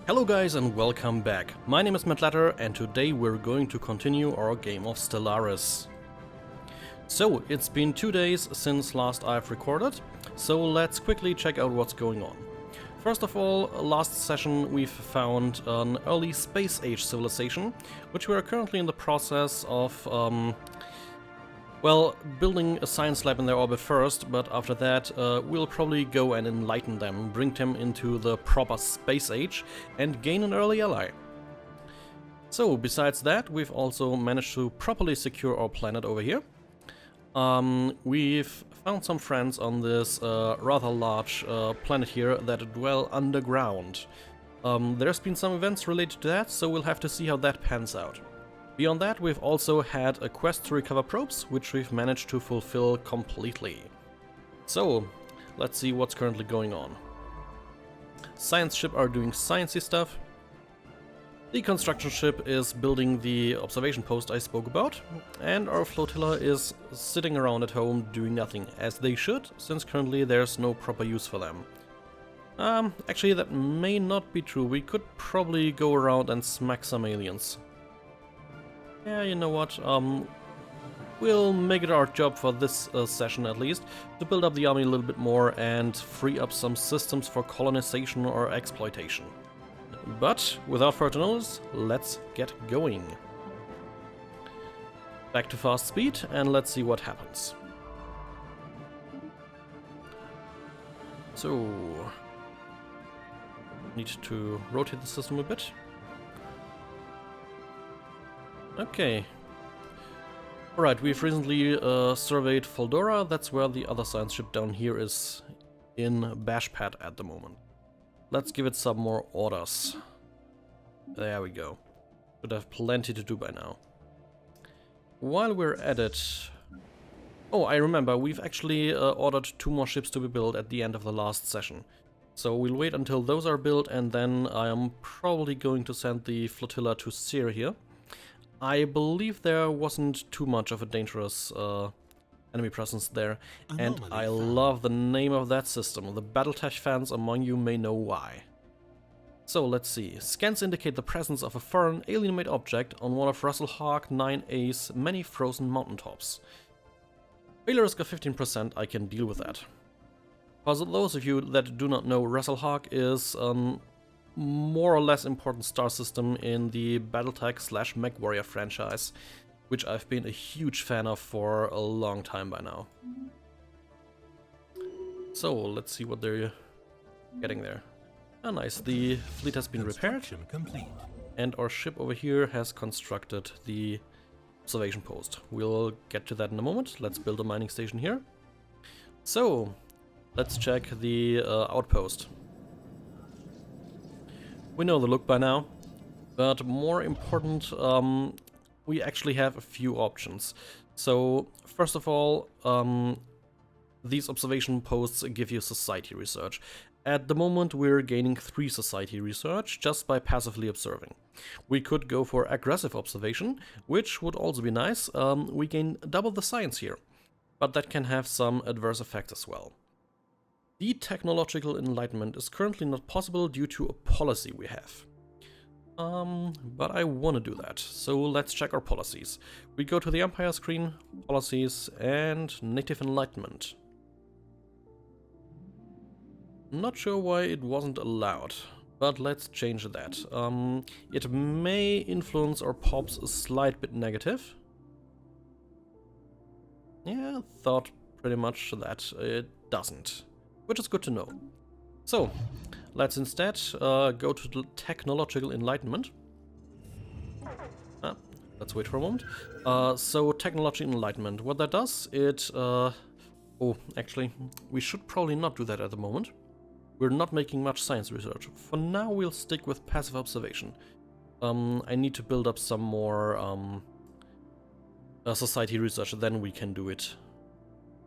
Hello guys and welcome back. My name is Matt Latter and today we're going to continue our game of Stellaris. So, it's been 2 days since last I've recorded, so let's quickly check out what's going on. First of all, last session we've found an early space age civilization, which we are currently in the process of building a science lab in their orbit first, but after that we'll probably go and enlighten them, bring them into the proper space age and gain an early ally. So besides that, we've also managed to properly secure our planet over here. We've found some friends on this rather large planet here that dwell underground. There's been some events related to that, so we'll have to see how that pans out. Beyond that, we've also had a quest to recover probes, which we've managed to fulfill completely. So, let's see what's currently going on. Science ship are doing sciencey stuff. The construction ship is building the observation post I spoke about, and our flotilla is sitting around at home doing nothing, as they should, since currently there's no proper use for them. Actually that may not be true. We could probably go around and smack some aliens. Yeah, you know what, we'll make it our job for this session at least, to build up the army a little bit more and free up some systems for colonization or exploitation. But, without further notice, let's get going. Back to fast speed and let's see what happens. So, need to rotate the system a bit. Okay. Alright, we've recently surveyed Foldora. That's where the other science ship down here is in Bashpad at the moment. Let's give it some more orders. There we go. Should have plenty to do by now. While we're at it... Oh, I remember, we've actually ordered 2 more ships to be built at the end of the last session. So we'll wait until those are built and then I am probably going to send the flotilla to Seer here. I believe there wasn't too much of a dangerous enemy presence there, and I love the name of that system. The Battletech fans among you may know why. So let's see. Scans indicate the presence of a foreign alien-made object on one of Crystallike 9A's many frozen mountaintops. Failure risk of 15%, I can deal with that. For those of you that do not know, Crystallike is more or less important star system in the Battletech/MechWarrior franchise, which I've been a huge fan of for a long time by now. So, let's see what they're getting there. Ah, nice, the fleet has been repaired, and our ship over here has constructed the observation post. We'll get to that in a moment. Let's build a mining station here. So, let's check the outpost. We know the look by now, but more important, we actually have a few options. So, first of all, these observation posts give you society research. At the moment, we're gaining 3 society research just by passively observing. We could go for aggressive observation, which would also be nice. We gain double the science here, but that can have some adverse effects as well. The technological enlightenment is currently not possible due to a policy we have. But I want to do that, so let's check our policies. We go to the Empire screen, policies, and native enlightenment. Not sure why it wasn't allowed, but let's change that. It may influence our pops a slight bit negative. Yeah, thought pretty much that it doesn't. Which is good to know. So, let's instead go to the technological enlightenment. Let's wait for a moment. So, technological enlightenment, what that does, it... oh, actually, we should probably not do that at the moment. We're not making much science research. For now, we'll stick with passive observation. I need to build up some more society research, then we can do it.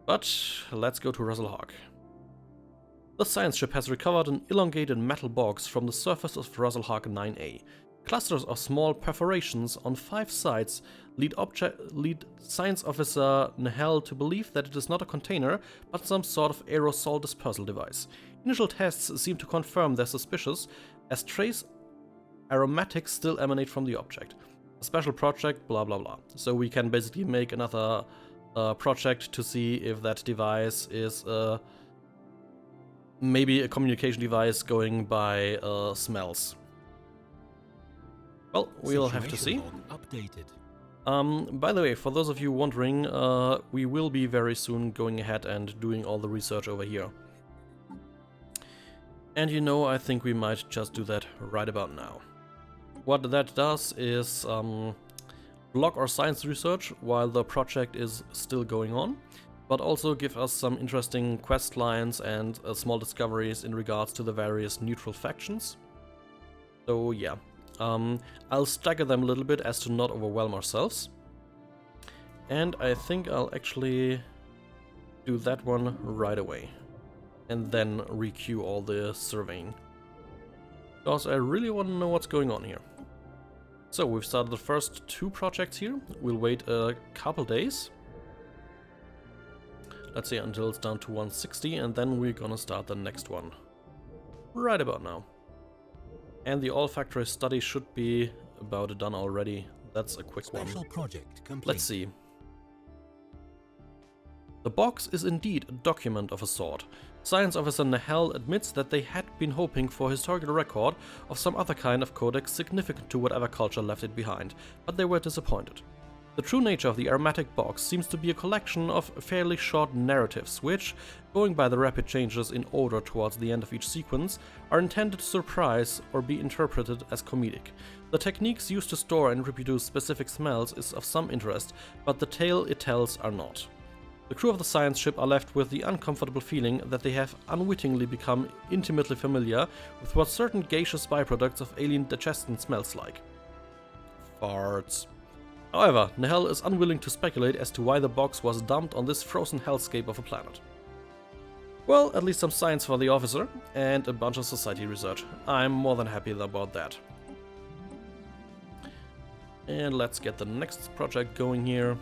But, let's go to Crystallike. The science ship has recovered an elongated metal box from the surface of Crystallike 9A. Clusters of small perforations on 5 sides lead science officer Nahel to believe that it is not a container, but some sort of aerosol dispersal device. Initial tests seem to confirm their suspicions, as trace aromatics still emanate from the object. A special project, blah blah blah. So we can basically make another project to see if that device is maybe a communication device going by smells. Well, we'll have to see. By the way, for those of you wondering, we will be very soon going ahead and doing all the research over here. And you know, I think we might just do that right about now. What that does is block our science research while the project is still going on, but also give us some interesting quest lines and small discoveries in regards to the various neutral factions. So yeah, I'll stagger them a little bit as to not overwhelm ourselves. And I think I'll actually do that one right away. And then requeue all the surveying. Because I really want to know what's going on here. So we've started the first 2 projects here. We'll wait a couple days. Let's say until it's down to 160, and then we're gonna start the next one. Right about now. And the olfactory study should be about done already. That's a quick one. Project complete. Let's see. The box is indeed a document of a sort. Science Officer Nahel admits that they had been hoping for a historical record of some other kind of codex significant to whatever culture left it behind, but they were disappointed. The true nature of the Aromatic Box seems to be a collection of fairly short narratives which, going by the rapid changes in order towards the end of each sequence, are intended to surprise or be interpreted as comedic. The techniques used to store and reproduce specific smells is of some interest, but the tale it tells are not. The crew of the science ship are left with the uncomfortable feeling that they have unwittingly become intimately familiar with what certain gaseous byproducts of alien digestion smells like. Farts. However, Nahel is unwilling to speculate as to why the box was dumped on this frozen hellscape of a planet. Well, at least some science for the officer, and a bunch of society research. I'm more than happy about that. And let's get the next project going here.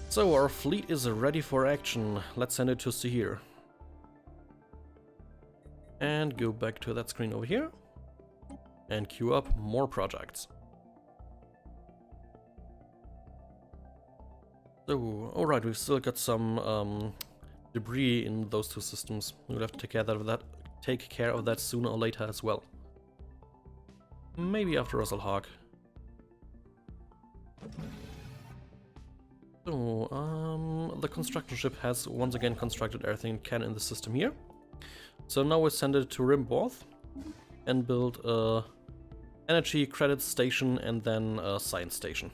So our fleet is ready for action. Let's send it to Sahir. And go back to that screen over here. And queue up more projects. So, alright, we've still got some debris in those 2 systems. We'll have to take care of that sooner or later as well. Maybe after Russell Hawk. So, the construction ship has once again constructed everything it can in the system here. So now we send it to Rimborth and build a energy credit station and then a science station.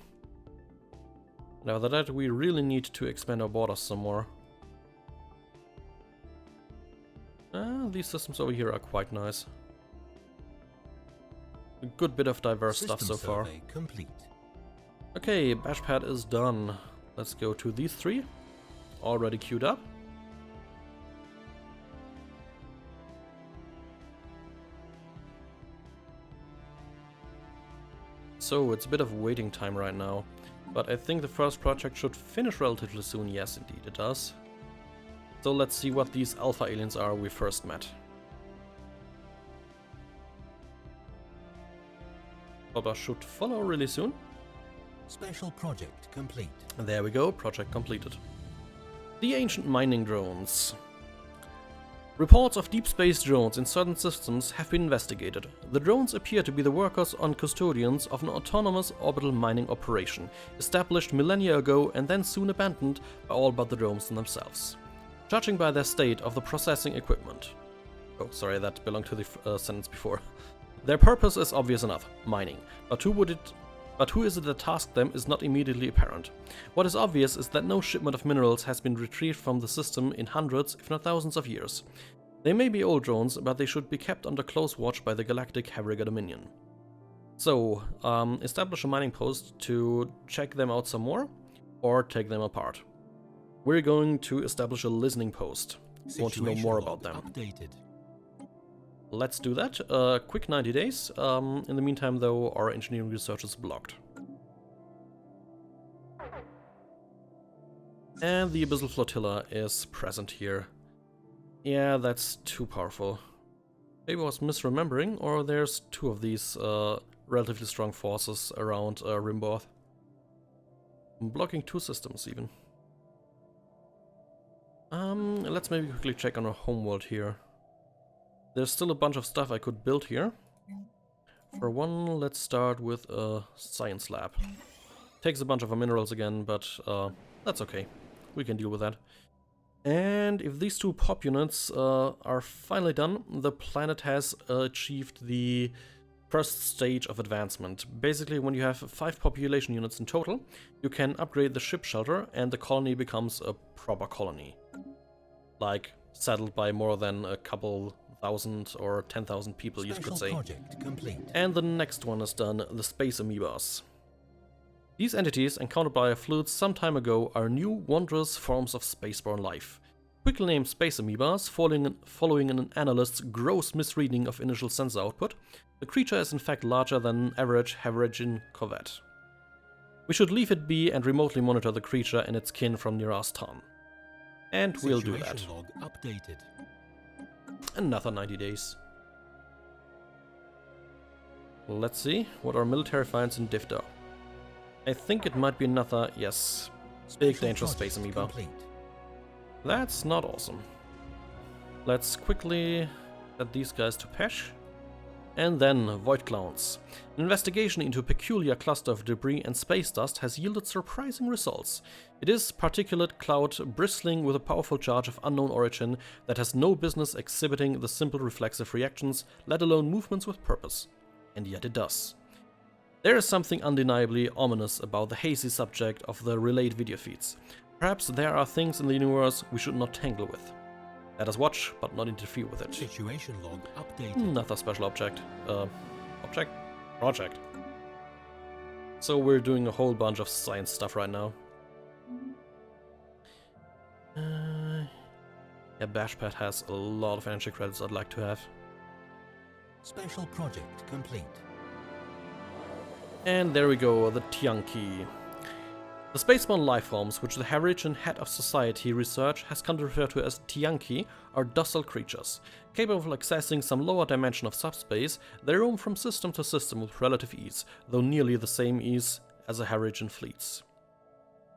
Now after that we really need to expand our borders some more. These systems over here are quite nice. A good bit of diverse stuff so far. Complete. Okay, Bashpad is done. Let's go to these 3. Already queued up. So it's a bit of waiting time right now. But I think the first project should finish relatively soon. Yes, indeed it does. So let's see what these alpha aliens are we first met. Baba should follow really soon. Special project complete. And there we go, project completed. The ancient mining drones. Reports of deep space drones in certain systems have been investigated. The drones appear to be the workers and custodians of an autonomous orbital mining operation, established millennia ago and then soon abandoned by all but the drones themselves. Judging by their state of the processing equipment. Oh, sorry, that belonged to the sentence before. Their purpose is obvious enough, mining, but who is it that tasked them is not immediately apparent. What is obvious is that no shipment of minerals has been retrieved from the system in hundreds, if not thousands of years. They may be old drones, but they should be kept under close watch by the Galactic Havarigga Dominion. So, establish a mining post to check them out some more, or take them apart. We're going to establish a listening post. We want to know more about them. Updated. Let's do that. Quick 90 days. In the meantime, though, our engineering research is blocked. And the Abyssal Flotilla is present here. Yeah, that's too powerful. Maybe I was misremembering, or there's two of these relatively strong forces around Rimborth. Blocking two systems even. Let's maybe quickly check on our homeworld here. There's still a bunch of stuff I could build here. For one, let's start with a science lab. Takes a bunch of our minerals again, but that's okay. We can deal with that. And if these two pop units are finally done, the planet has achieved the first stage of advancement. Basically, when you have 5 population units in total, you can upgrade the ship shelter and the colony becomes a proper colony. Like, settled by more than a couple thousand or 10,000 people, you could say. Project complete. And the next one is done, the Space Amoebas. These entities, encountered by our fleets some time ago, are new, wondrous forms of spaceborne life. Quickly named Space Amoebas, following an analyst's gross misreading of initial sensor output, the creature is in fact larger than an average Havariggan corvette. We should leave it be and remotely monitor the creature and its kin from near Astan. And we'll do that. Log updated. Another 90 days. Let's see what our military finds in Divda. I think it might be another, yes, big dangerous space amoeba. Complete. That's not awesome. Let's quickly set these guys to Pesh. And then Void Clouds. An investigation into a peculiar cluster of debris and space dust has yielded surprising results. It is particulate cloud bristling with a powerful charge of unknown origin that has no business exhibiting the simple reflexive reactions, let alone movements with purpose. And yet it does. There is something undeniably ominous about the hazy subject of the relayed video feeds. Perhaps there are things in the universe we should not tangle with. Let us watch, but not interfere with it. Situation log updated. Another special object. Project. So we're doing a whole bunch of science stuff right now. Yeah, Bashpad has a lot of energy credits I'd like to have. Special project complete. And there we go, the Tanky. The spaceborne lifeforms, which the Havariggan head of society research has come to refer to as Tanky, are docile creatures. Capable of accessing some lower dimension of subspace, they roam from system to system with relative ease, though nearly the same ease as the Havariggan fleets.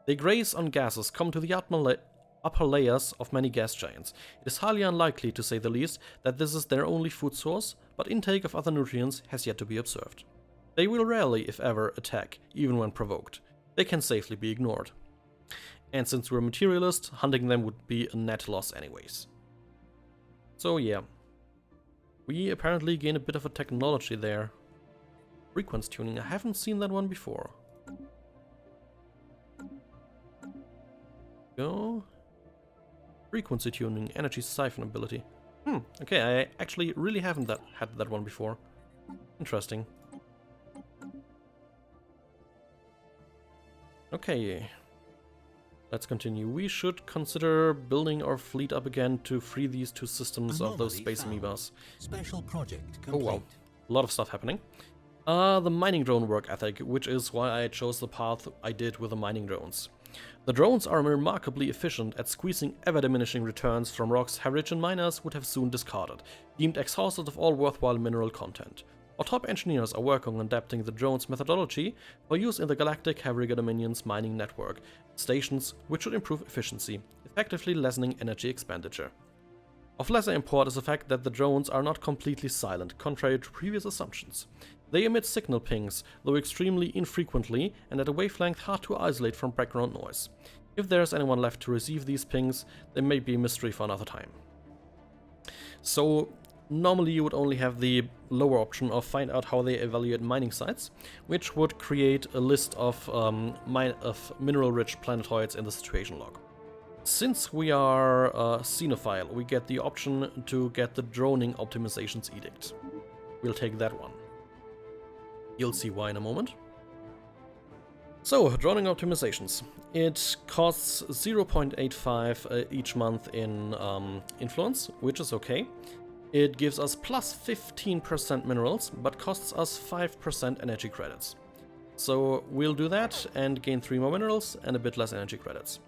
They graze on gases common to the upper layers of many gas giants. It is highly unlikely, to say the least, that this is their only food source, but intake of other nutrients has yet to be observed. They will rarely, if ever, attack, even when provoked. They can safely be ignored. And since we're materialists, hunting them would be a net loss anyways. So yeah. We apparently gain a bit of a technology there. Frequency tuning, I haven't seen that one before. Go. Frequency tuning, energy siphon ability. Okay, I actually really haven't had that one before. Interesting. Okay, let's continue. We should consider building our fleet up again to free these two systems of those space amoebas. Special project complete. Oh wow, a lot of stuff happening. The mining drone work ethic, which is why I chose the path I did with the mining drones. The drones are remarkably efficient at squeezing ever-diminishing returns from rocks Havariggan miners would have soon discarded, deemed exhausted of all worthwhile mineral content. Our top engineers are working on adapting the drone's methodology for use in the Galactic Havarigga Dominion's mining network stations, which should improve efficiency, effectively lessening energy expenditure. Of lesser import is the fact that the drones are not completely silent, contrary to previous assumptions. They emit signal pings, though extremely infrequently and at a wavelength hard to isolate from background noise. If there is anyone left to receive these pings, they may be a mystery for another time. So, normally you would only have the lower option of find out how they evaluate mining sites, which would create a list of mineral-rich planetoids in the situation log. Since we are Xenophile, we get the option to get the droning optimizations edict. We'll take that one. You'll see why in a moment. So, droning optimizations. It costs 0.85 each month in influence, which is okay. It gives us plus 15% minerals, but costs us 5% energy credits. So we'll do that and gain 3 more minerals and a bit less energy credits.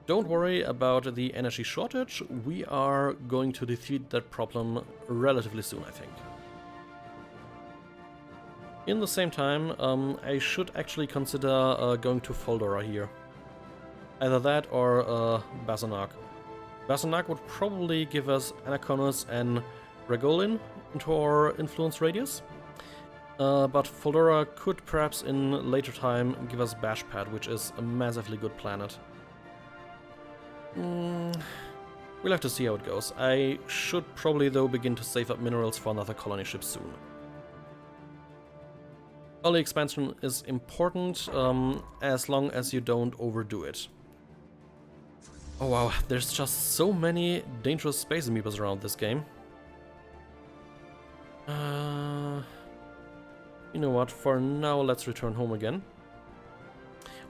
Don't worry about the energy shortage, we are going to defeat that problem relatively soon, I think. In the same time, I should actually consider going to Foldora here. Either that or Bazanak. Bazanak would probably give us Anaconus and Regolin into our influence radius. But Foldora could perhaps in later time give us Bashpad, which is a massively good planet. We'll have to see how it goes. I should probably though begin to save up minerals for another colony ship soon. Early expansion is important as long as you don't overdo it. Oh wow, there's just so many dangerous space amoebas around this game. You know what, for now let's return home again.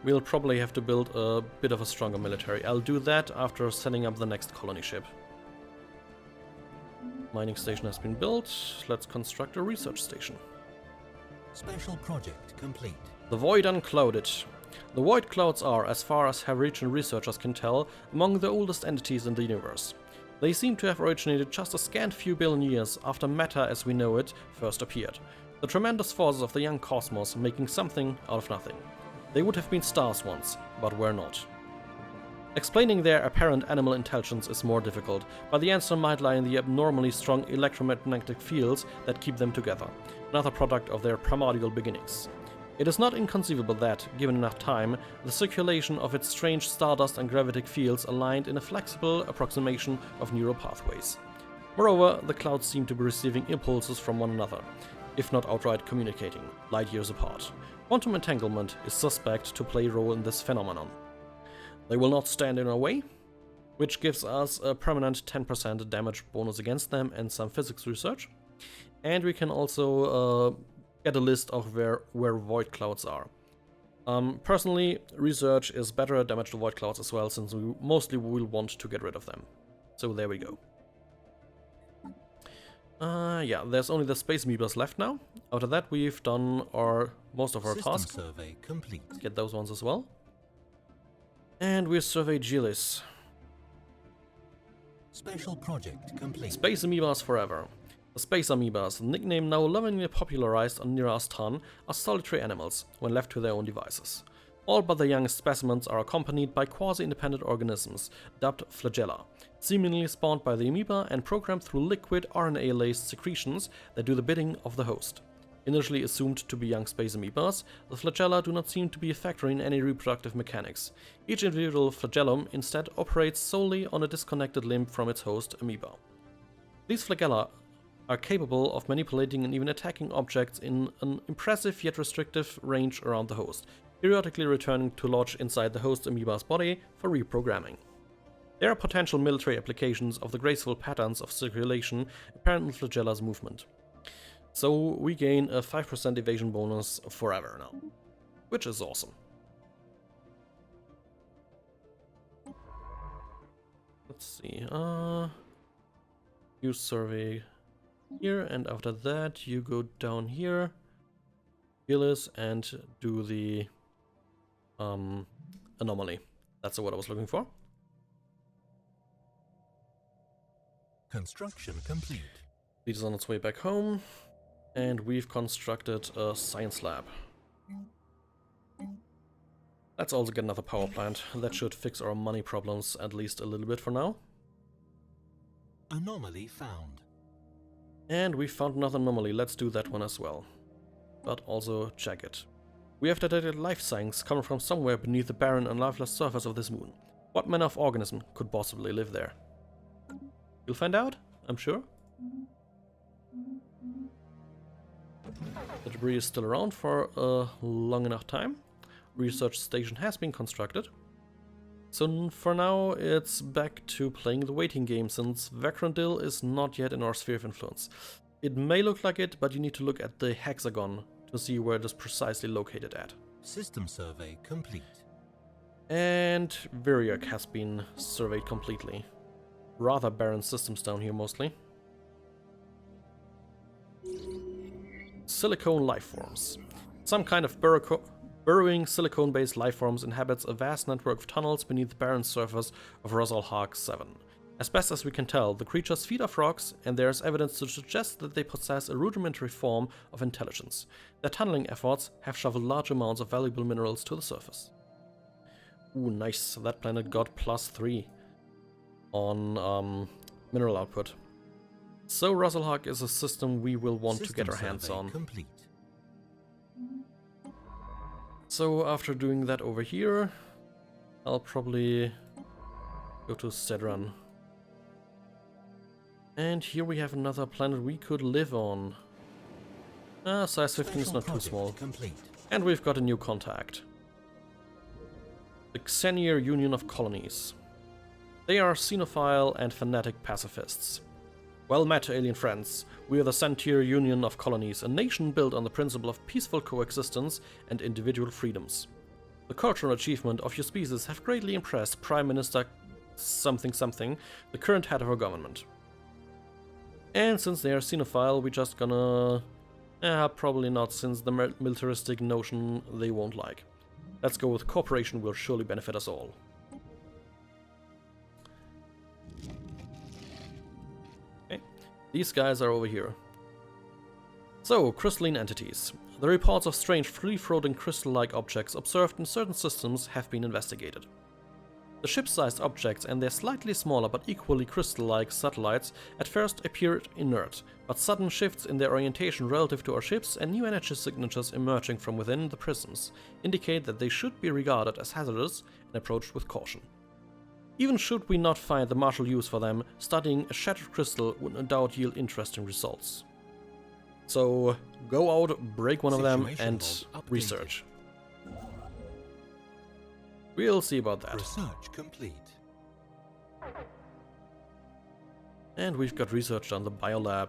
We'll probably have to build a bit of a stronger military. I'll do that after setting up the next colony ship. Mining station has been built. Let's construct a research station. Special project complete. The Void Unclouded. The Void Clouds are, as far as Havariggan researchers can tell, among the oldest entities in the universe. They seem to have originated just a scant few billion years after matter as we know it first appeared. The tremendous forces of the young cosmos making something out of nothing. They would have been stars once, but were not. Explaining their apparent animal intelligence is more difficult, but the answer might lie in the abnormally strong electromagnetic fields that keep them together, another product of their primordial beginnings. It is not inconceivable that, given enough time, the circulation of its strange stardust and gravitic fields aligned in a flexible approximation of neural pathways. Moreover, the clouds seem to be receiving impulses from one another, if not outright communicating, light years apart. Quantum entanglement is suspect to play a role in this phenomenon. They will not stand in our way, which gives us a permanent 10% damage bonus against them and some physics research. And we can also get a list of where void clouds are. Personally, research is better at damage to void clouds as well, since we mostly will want to get rid of them. So there we go. Yeah, there's only the space amoebas left now. After that, we've done most of our tasks. Survey complete. Let's get those ones as well. And we survey Gilis. Special project complete. Space amoebas forever. The space amoebas, the nickname now lovingly popularized on Nirastan, are solitary animals when left to their own devices. All but the youngest specimens are accompanied by quasi-independent organisms, dubbed flagella, seemingly spawned by the amoeba and programmed through liquid RNA-laced secretions that do the bidding of the host. Initially assumed to be young space amoebas, the flagella do not seem to be a factor in any reproductive mechanics. Each individual flagellum instead operates solely on a disconnected limb from its host amoeba. These flagella are capable of manipulating and even attacking objects in an impressive yet restrictive range around the host, periodically returning to lodge inside the host amoeba's body for reprogramming. There are potential military applications of the graceful patterns of circulation apparent in flagella's movement. So we gain a 5% evasion bonus forever now, which is awesome. Let's see, you survey here, and after that you go down here, Gilis, and do the anomaly. That's what I was looking for. Construction complete. Fleet is on its way back home, and we've constructed a science lab. Let's also get another power plant. That should fix our money problems at least a little bit for now. Anomaly found. And we found another anomaly. Let's do that one as well. But also check it. We have detected life signs coming from somewhere beneath the barren and lifeless surface of this moon. What manner of organism could possibly live there? You'll find out, I'm sure. The debris is still around for a long enough time. Research station has been constructed. So for now, it's back to playing the waiting game, since Vakrandil is not yet in our sphere of influence. It may look like it, but you need to look at the hexagon to see where it is precisely located at. System survey complete. And Viriak has been surveyed completely. Rather barren systems down here mostly. Silicone life forms. Some kind of Burrowing silicone-based lifeforms inhabits a vast network of tunnels beneath the barren surface of Rosalhag 7. As best as we can tell, the creatures feed off rocks, and there is evidence to suggest that they possess a rudimentary form of intelligence. Their tunneling efforts have shoveled large amounts of valuable minerals to the surface. Ooh, nice. That planet got +3 on mineral output. So Rosalhag is a system we will want to get our hands on. Complete. So after doing that over here, I'll probably go to Sedran. And here we have another planet we could live on. Size 15 is not too small. Complete. And we've got a new contact. The Xenier Union of Colonies. They are xenophile and fanatic pacifists. Well met, alien friends. We are the Xenier Union of Colonies, a nation built on the principle of peaceful coexistence and individual freedoms. The cultural achievement of your species have greatly impressed Prime Minister something, the current head of our government. And since they are xenophile, we're just gonna... probably not, since the militaristic notion they won't like. Let's go with cooperation will surely benefit us all. Okay, these guys are over here. So, Crystallike Entities. The reports of strange free-floating crystal-like objects observed in certain systems have been investigated. The ship-sized objects and their slightly smaller but equally crystal-like satellites at first appeared inert, but sudden shifts in their orientation relative to our ships and new energy signatures emerging from within the prisms indicate that they should be regarded as hazardous and approached with caution. Even should we not find the martial use for them, studying a shattered crystal would no doubt yield interesting results. So go out, break one of them, and research. We'll see about that. Research complete. And we've got research on the biolab.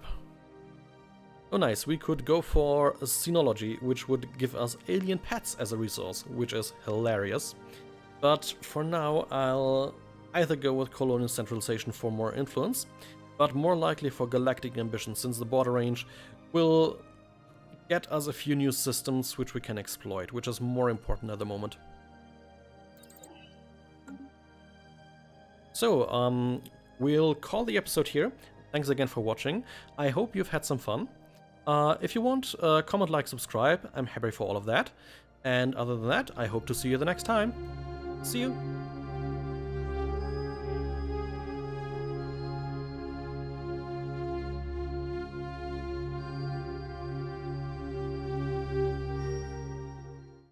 Oh nice, we could go for a xenology, which would give us alien pets as a resource, which is hilarious. But for now, I'll either go with colonial centralization for more influence, but more likely for galactic ambition, since the border range will get us a few new systems which we can exploit, which is more important at the moment. So, we'll call the episode here. Thanks again for watching. I hope you've had some fun. If you want, comment, like, subscribe. I'm happy for all of that. And other than that, I hope to see you the next time. See you!